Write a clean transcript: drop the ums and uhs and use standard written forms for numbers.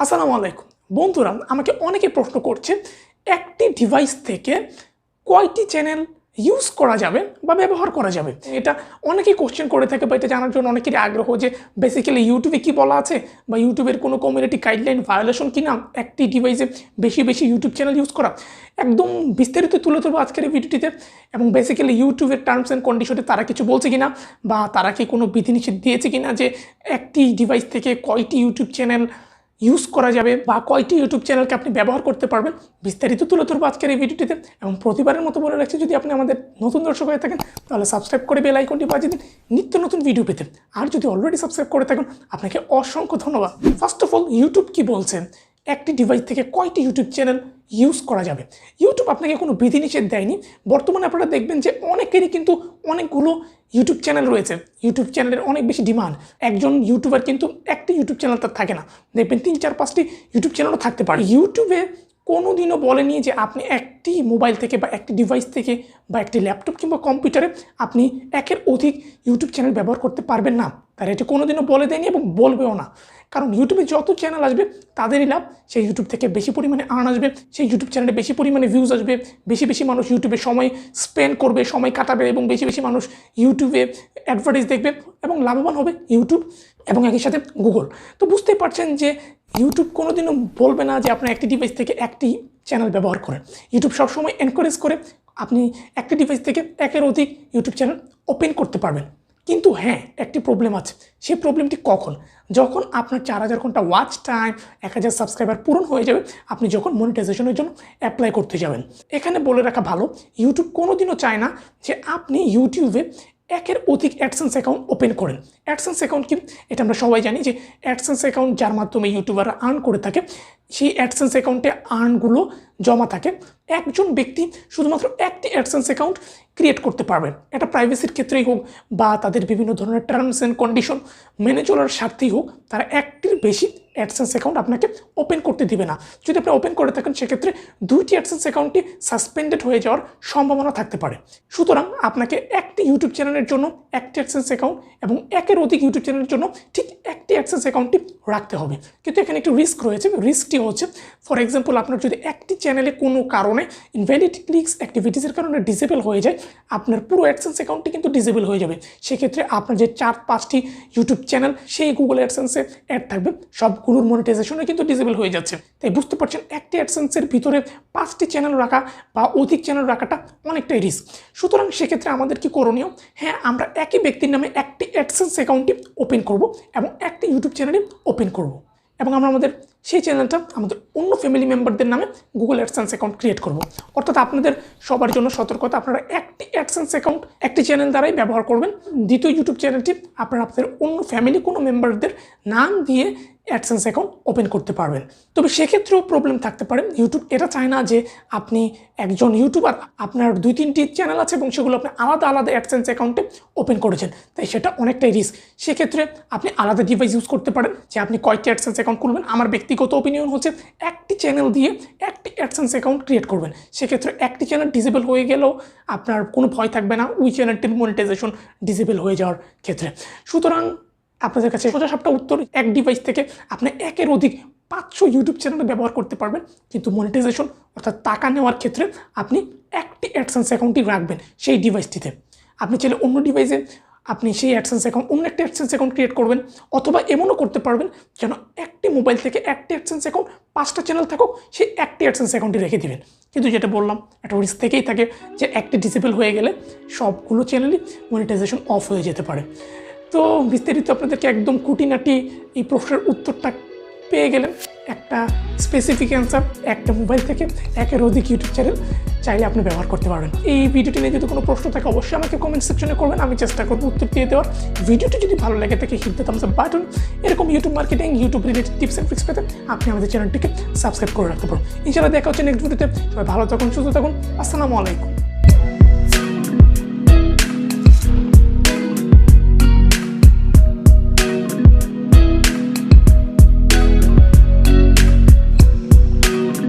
আসসালামু আলাইকুম বন্ধুরা, আমাকে অনেকে প্রশ্ন করছে একটি ডিভাইস থেকে কয়টি চ্যানেল ইউজ করা যাবে বা ব্যবহার করা যাবে। এটা অনেকেই কোশ্চেন করে থাকে বা এটা জানার জন্য অনেকেরই আগ্রহ যে বেসিক্যালি ইউটিউবে কি বলা আছে বা ইউটিউবের কোনো কমিউনিটি গাইডলাইন ভায়োলেশন কিনা একটি ডিভাইসে বেশি বেশি ইউটিউব চ্যানেল ইউজ করা। একদম বিস্তারিত তুলে ধরবো আজকের এই ভিডিওটিতে, এবং বেসিক্যালি ইউটিউবের টার্মস অ্যান্ড কন্ডিশনে তারা কিছু বলছে কিনা বা তারা কি কোনো বিধিনিষেধ দিয়েছে কিনা যে একটি ডিভাইস থেকে কয়টি ইউটিউব চ্যানেল ইউজ করা যাবে বা কয়টি ইউটিউব চ্যানেলকে আপনি ব্যবহার করতে পারবেন, বিস্তারিত তুলে ধরবো আজকের এই ভিডিওটিতে। এবং প্রতিবারের মতো বলে রাখছি, যদি আপনি আমাদের নতুন দর্শক হয়ে থাকেন তাহলে সাবস্ক্রাইব করে বেল আইকনটি বাজিয়ে দিন নিত্য নতুন ভিডিও পেতে। আর যদি অলরেডি সাবস্ক্রাইব করে থাকেন আপনাকে অসংখ্য ধন্যবাদ। ফার্স্ট অফ অল, ইউটিউব কি বলছে একটি ডিভাইস থেকে কয়টি ইউটিউব চ্যানেল ইউজ করা যাবে। ইউটিউব আপনাকে কোনো বিধিনিষেধ দেয়নি। বর্তমানে আপনারা দেখবেন যে অনেকেরই কিন্তু অনেকগুলো ইউটিউব চ্যানেল রয়েছে, ইউটিউব চ্যানেলের অনেক বেশি ডিমান্ড। একজন ইউটিউবার কিন্তু একটি ইউটিউব চ্যানেল তার থাকে না, দেখবেন 3-4-5টি ইউটিউব চ্যানেলও থাকতে পারে। ইউটিউবে কোনো দিনও বলেনি যে আপনি একটি মোবাইল থেকে বা একটি ডিভাইস থেকে বা একটি ল্যাপটপ কিংবা কম্পিউটারে আপনি একের অধিক ইউটিউব চ্যানেল ব্যবহার করতে পারবেন না। তারা এটি কোনো দিনও বলে দেয়নি এবং বলবেও না, কারণ ইউটিউবে যত চ্যানেল আসবে তাদেরই লাভ। সেই ইউটিউব থেকে বেশি পরিমাণে আর্ন আসবে, সেই ইউটিউব চ্যানেলে বেশি পরিমাণে ভিউজ আসবে, বেশি বেশি মানুষ ইউটিউবে সময় স্পেন্ড করবে, সময় কাটাবে, এবং বেশি বেশি মানুষ ইউটিউবে অ্যাডভার্টাইজ দেখবে এবং লাভবান হবে ইউটিউব এবং একই সাথে গুগল। তো বুঝতেই পারছেন যে ইউটিউব কোনোদিনও বলবে না যে আপনার একটি ডিভাইস থেকে একটি চ্যানেল ব্যবহার করেন। ইউটিউব সবসময় এনকারেজ করে আপনি একটি ডিভাইস থেকে একের অধিক ইউটিউব চ্যানেল ওপেন করতে পারবেন। কিন্তু হ্যাঁ, একটি প্রবলেম আছে। সেই প্রবলেমটি কখন? যখন আপনার 4000 ঘন্টা ওয়াচ টাইম, 1000 সাবস্ক্রাইবার পূরণ হয়ে যাবে, আপনি যখন মনিটাইজেশনের জন্য অ্যাপ্লাই করতে যাবেন। এখানে বলে রাখা ভালো, ইউটিউব কোনোদিনও চায় না যে আপনি ইউটিউবে একের অধিক অ্যাডসেন্স অ্যাকাউন্ট ওপেন করেন। অ্যাডসেন্স অ্যাকাউন্ট কি? এটা আমরা সবাই জানি যে অ্যাডসেন্স অ্যাকাউন্ট যার মাধ্যমে ইউটিউবাররা আর্ন করে থাকে, সেই অ্যাডসেন্স অ্যাকাউন্টে আর্নগুলো জমা থাকে। একজন ব্যক্তি শুধুমাত্র একটি অ্যাডসেন্স অ্যাকাউন্ট ক্রিয়েট করতে পারবে। এটা প্রাইভেসির ক্ষেত্রেই হোক বা তাদের বিভিন্ন ধরনের টার্মস অ্যান্ড কন্ডিশন মেনে চলার স্বার্থেই হোক, তারা একটির বেশি অ্যাডসেন্স অ্যাকাউন্ট আপনাকে ওপেন করতে দিবে না। যদি আপনি ওপেন করে থাকেন, সেক্ষেত্রে 2টি অ্যাডসেন্স অ্যাকাউন্টটি সাসপেন্ডেড হয়ে যাওয়ার সম্ভাবনা থাকতে পারে। সুতরাং আপনাকে একটি ইউটিউব চ্যানেলের জন্য একটি অ্যাডসেন্স অ্যাকাউন্ট এবং একের অধিক ইউটিউব চ্যানেলের জন্য ঠিক একটি অ্যাডসেন্স অ্যাকাউন্টটি রাখতে হবে। কিন্তু এখানে একটি রিস্ক রয়েছে। রিস্কটি হচ্ছে, ফর এক্সাম্পল, আপনার যদি একটি চ্যানেলে কোনো কারণে ইনভ্যালিড ক্লিকস অ্যাক্টিভিটিসের কারণে ডিসেবল হয়ে যায়, আপনার পুরো অ্যাডসেন্স অ্যাকাউন্টটি কিন্তু ডিসেবল হয়ে যাবে। সেক্ষেত্রে আপনার যে 4-5টি ইউটিউব চ্যানেল সেই গুগল অ্যাডসেন্সে অ্যাড থাকবে, সবগুলোর মনিটাইজেশনে কিন্তু ডিসেবল হয়ে যাচ্ছে। তাই বুঝতে পারছেন, একটি অ্যাডসেন্সের ভিতরে 5টি চ্যানেল রাখা বা অধিক চ্যানেল রাখাটা অনেকটাই রিস্ক। সুতরাং সেক্ষেত্রে আমাদের কি করণীয়? হ্যাঁ, আমরা একই ব্যক্তির নামে একটি অ্যাডসেন্স অ্যাকাউন্টটি ওপেন করব এবং একটি ইউটিউব চ্যানেলই ওপেন করব, এবং আমরা আমাদের সেই চ্যানেলটা আমাদের অন্য ফ্যামিলি মেম্বারদের নামে গুগল অ্যাডসেন্স অ্যাকাউন্ট ক্রিয়েট করব। অর্থাৎ আপনাদের সবার জন্য সতর্কতা, আপনারা একটি অ্যাডসেন্স অ্যাকাউন্ট একটি চ্যানেল দ্বারাই ব্যবহার করবেন। দ্বিতীয় ইউটিউব চ্যানেলটি আপনারা আপনাদের অন্য ফ্যামিলি কোনো মেম্বারদের নাম দিয়ে অ্যাডসেন্স অ্যাকাউন্ট ওপেন করতে পারবেন। তবে সেক্ষেত্রেও প্রবলেম থাকতে পারে। ইউটিউব এটা চায় না যে আপনি একজন ইউটিউবার, আপনার 2-3টি চ্যানেল আছে এবং সেগুলো আপনি আলাদা আলাদা অ্যাডসেন্স অ্যাকাউন্টে ওপেন করেছেন, তাই সেটা অনেকটাই রিস্ক। সেক্ষেত্রে আপনি আলাদা ডিভাইস ইউজ করতে পারেন যে আপনি কয়টি অ্যাডসেন্স অ্যাকাউন্ট খুলবেন। আমার ব্যক্তিগত ওপিনিয়ন হচ্ছে একটি চ্যানেল দিয়ে একটি অ্যাডসেন্স অ্যাকাউন্ট ক্রিয়েট করবেন। সেক্ষেত্রে একটি চ্যানেল ডিসেবল হয়ে গেলেও আপনার কোনো ভয় থাকবে না ওই চ্যানেলটির মনিটাইজেশন ডিসেবল হয়ে যাওয়ার ক্ষেত্রে। সুতরাং আপনাদের কাছে সোজা সাপটা উত্তর, এক ডিভাইস থেকে আপনি একের অধিক 500 ইউটিউব চ্যানেল ব্যবহার করতে পারবেন, কিন্তু মনিটাইজেশন অর্থাৎ টাকা নেওয়ার ক্ষেত্রে আপনি একটি অ্যাডসেন্স অ্যাকাউন্টই রাখবেন সেই ডিভাইসটিতে। আপনি চাইলে অন্য ডিভাইসে আপনি সেই অ্যাডসেন্স অ্যাকাউন্ট অন্য একটি অ্যাডসেন্স অ্যাকাউন্ট ক্রিয়েট করবেন, অথবা এমনও করতে পারবেন যেন একটি মোবাইল থেকে একটি অ্যাডসেন্স অ্যাকাউন্ট 5টা চ্যানেল থাকুক, সেই একটি অ্যাডসেন্স অ্যাকাউন্টে রেখে দেবেন। কিন্তু যেটা বললাম, একটা রিস্ক থেকেই থাকে যে একটি ডিসেবল হয়ে গেলে সবগুলো চ্যানেলই মনিটাইজেশন অফ হয়ে যেতে পারে। তো বিস্তারিত আপনাদেরকে একদম খুঁটিনাটি এই প্রশ্নের উত্তরটা পেয়ে গেলেন। একটা স্পেসিফিক অ্যান্সার, একটা মোবাইল থেকে একের অধিক ইউটিউব চ্যানেল চাইলে আপনি ব্যবহার করতে পারবেন। এই ভিডিওটি নিয়ে যদি কোনো প্রশ্ন থাকে অবশ্যই আমাকে কমেন্ট সেকশনে করবেন, আমি চেষ্টা করবো উত্তর দিয়ে দেওয়ার। ভিডিওটি যদি ভালো লাগে থাকে hit the thumbs up button. এরকম YouTube marketing, YouTube related tips and tricks পেতে আপনি আমাদের চ্যানেলটিকে সাবস্ক্রাইব করে রাখতে পারেন। ইনশাআল্লাহ দেখা হচ্ছে নেক্সট ভিডিওতে। সবাই ভালো থাকুন, সুস্থ থাকুন। আসসালামু আলাইকুম।